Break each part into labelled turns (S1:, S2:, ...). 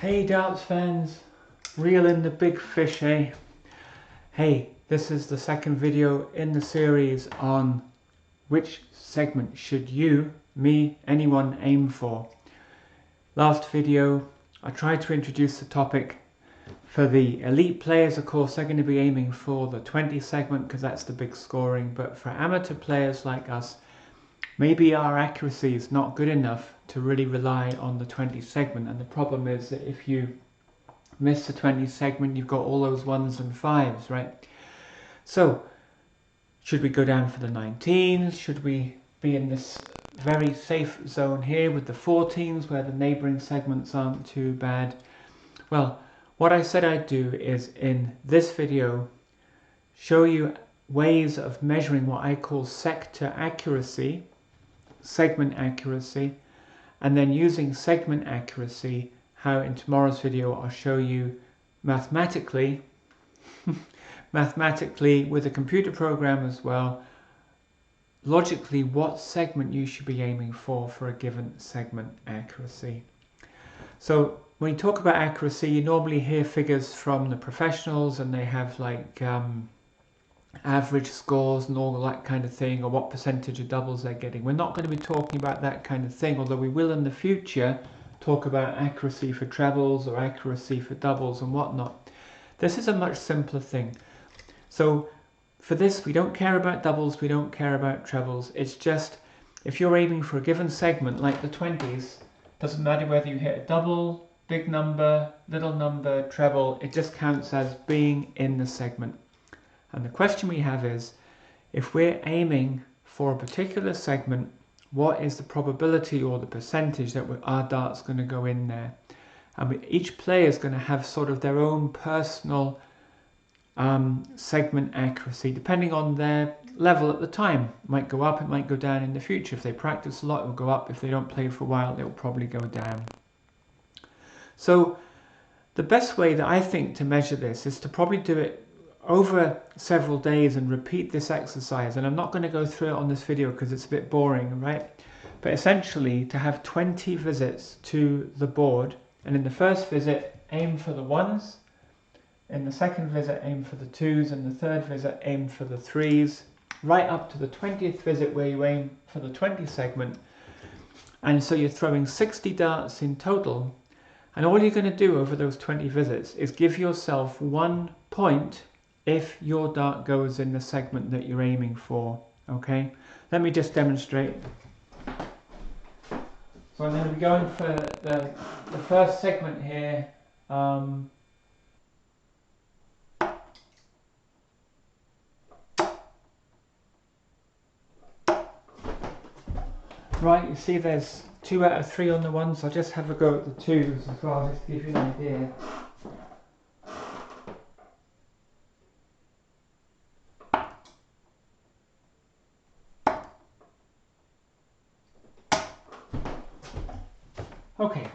S1: Hey darts fans, reeling the big fish, eh? Hey, this is the second video in the series on which segment should you, me, anyone aim for. Last video I tried to introduce the topic. For the elite players, of course, they're going to be aiming for the 20 segment because that's the big scoring, but for amateur players like us, maybe our accuracy is not good enough to really rely on the 20 segment, and the problem is that if you miss the 20 segment, you've got all those 1s and 5s, right? So, should we go down for the 19s? Should we be in this very safe zone here with the 14s where the neighbouring segments aren't too bad? Well, what I said I'd do is in this video show you ways of measuring what I call sector accuracy, segment accuracy, and then using segment accuracy, how in tomorrow's video I'll show you mathematically with a computer program as well, logically what segment you should be aiming for a given segment accuracy. So when you talk about accuracy, you normally hear figures from the professionals and they have like average scores and all that kind of thing, or what percentage of doubles they're getting. We're not going to be talking about that kind of thing, although we will in the future talk about accuracy for trebles or accuracy for doubles and whatnot. This is a much simpler thing. So for this, we don't care about doubles, we don't care about trebles. It's just if you're aiming for a given segment like the 20s, doesn't matter whether you hit a double, big number, little number, treble, it just counts as being in the segment. And the question we have is, if we're aiming for a particular segment, what is the probability or the percentage that our dart's going to go in there? And each player is going to have sort of their own personal segment accuracy, depending on their level at the time. It might go up, it might go down in the future. If they practice a lot, it will go up. If they don't play for a while, it will probably go down. So the best way that I think to measure this is to probably do it over several days and repeat this exercise. And I'm not going to go through it on this video because it's a bit boring, right? But essentially to have 20 visits to the board, and in the first visit aim for the 1s, in the second visit aim for the 2s, and the third visit aim for the 3s, right up to the 20th visit where you aim for the 20 segment. And so you're throwing 60 darts in total, and all you're going to do over those 20 visits is give yourself 1 point if your dart goes in the segment that you're aiming for. Okay, let me just demonstrate. So I'm going to be going for the first segment here. Right, you see there's 2 out of 3 on the 1s. I'll just have a go at the 2s as well, just to give you an idea. Okay,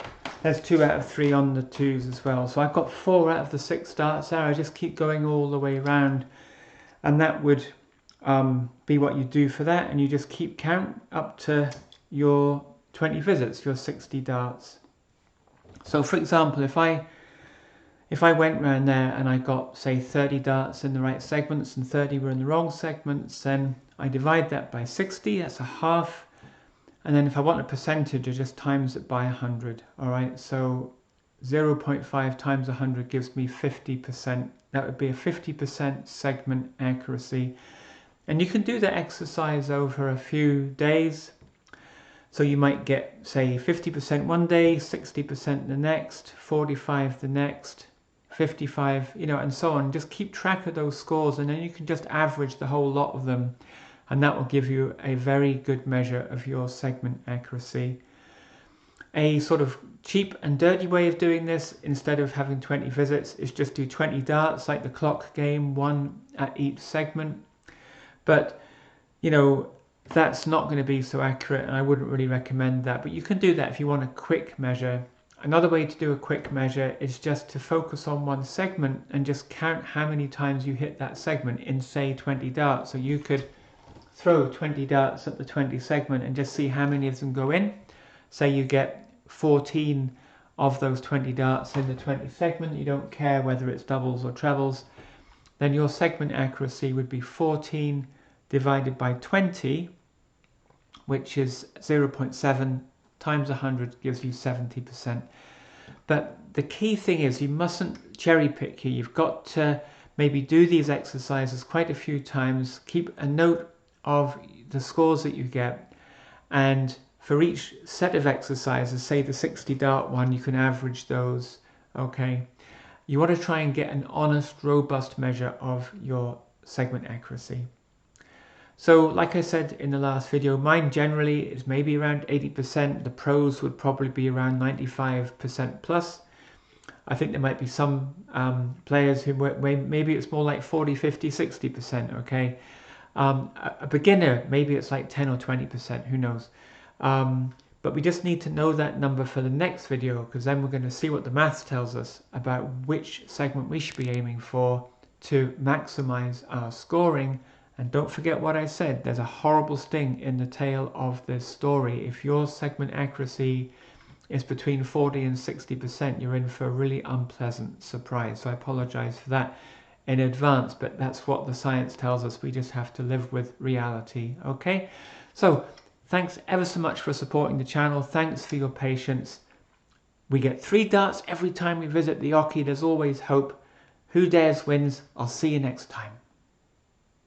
S1: there's 2 out of 3 on the 2s as well. So I've got 4 out of the 6 darts there. I just keep going all the way around, and that would be what you do for that, and you just keep count up to your 20 visits, your 60 darts. So for example, if I went round there and I got, say, 30 darts in the right segments and 30 were in the wrong segments, then I divide that by 60, that's a half. And then if I want a percentage, I just times it by 100. All right, so 0.5 times 100 gives me 50%. That would be a 50% segment accuracy. And you can do the exercise over a few days. So you might get, say, 50% one day, 60% the next, 45 the next, 55, and so on. Just keep track of those scores, and then you can just average the whole lot of them. And that will give you a very good measure of your segment accuracy. A sort of cheap and dirty way of doing this, instead of having 20 visits, is just do 20 darts, like the clock game, 1 at each segment. But, that's not going to be so accurate, and I wouldn't really recommend that. But you can do that if you want a quick measure. Another way to do a quick measure is just to focus on one segment and just count how many times you hit that segment in, say, 20 darts. So you could throw 20 darts at the 20 segment and just see how many of them go in. Say you get 14 of those 20 darts in the 20 segment, you don't care whether it's doubles or trebles, then your segment accuracy would be 14 divided by 20, which is 0.7 times 100 gives you 70%. But the key thing is you mustn't cherry pick here. You've got to maybe do these exercises quite a few times, keep a note of the scores that you get, and for each set of exercises, say the 60 dart one, you can average those, okay? You want to try and get an honest, robust measure of your segment accuracy. So like I said in the last video, mine generally is maybe around 80%. The pros would probably be around 95% plus. I think there might be some players who maybe it's more like 40, 50, 60%, okay? A beginner, maybe it's like 10 or 20%, who knows? But we just need to know that number for the next video, because then we're going to see what the maths tells us about which segment we should be aiming for to maximize our scoring. And don't forget what I said, there's a horrible sting in the tail of this story. If your segment accuracy is between 40 and 60%, you're in for a really unpleasant surprise. So I apologize for that in advance, but that's what the science tells us. We just have to live with reality, okay? So thanks ever so much for supporting the channel. Thanks for your patience. We get 3 darts every time we visit the Oki. There's always hope. Who dares wins. I'll see you next time.